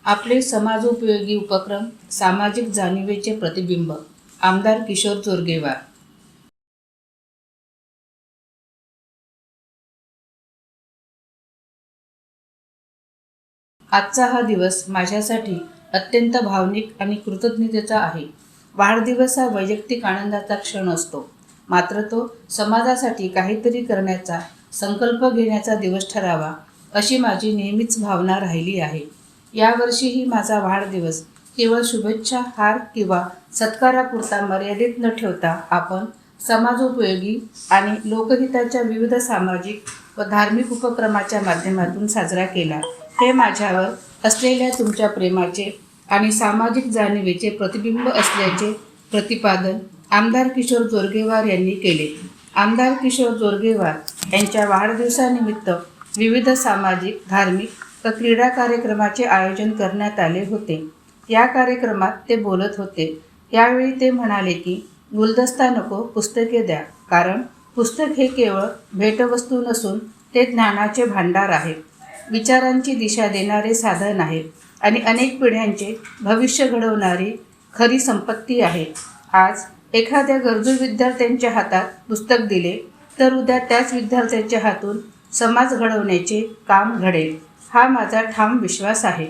आपले समाजोपयोगी उपक्रम सामाजिक जाणीवेचे प्रतिबिंब. आमदार किशोर जोरगेवार. आजचा हा दिवस माझ्यासाठी अत्यंत भावनिक आणि कृतज्ञतेचा आहे. वाढदिवस हा वैयक्तिक आनंदाचा क्षण असतो, मात्र तो समाजासाठी काहीतरी करण्याचा संकल्प घेण्याचा दिवस ठरावा, अशी माझी नेहमीच भावना राहिली आहे. यावर्षीही माझा वाढदिवस केवळ शुभेच्छा, हार किंवा सत्कारापुरता मर्यादित न ठेवता आपण समाजोपयोगी आणि लोकहिताच्या विविध सामाजिक व धार्मिक उपक्रमाच्या माध्यमातून साजरा केला. हे माझ्यावर असलेल्या तुमच्या प्रेमाचे आणि सामाजिक जाणीवेचे प्रतिबिंब असल्याचे प्रतिपादन आमदार किशोर जोरगेवार यांनी केले. आमदार किशोर जोरगेवार यांच्या वाढदिवसानिमित्त विविध सामाजिक, धार्मिक व क्रीडा कार्यक्रमाचे आयोजन करण्यात आले होते. या कार्यक्रमात ते बोलत होते. यावेळी ते म्हणाले की गुलदस्ता नको, पुस्तके द्या, कारण पुस्तक हे केवळ भेटवस्तू नसून ते ज्ञानाचे भांडार आहे, विचारांची दिशा देणारे साधन आहे आणि अनेक पिढ्यांचे भविष्य घडवणारी खरी संपत्ती आहे. आज एखाद्या गरजू विद्यार्थ्यांच्या हातात पुस्तक दिले तर उद्या त्याच विद्यार्थ्यांच्या हातून समाज घडवण्याचे काम घडेल, हा माझा ठाम विश्वास आहे.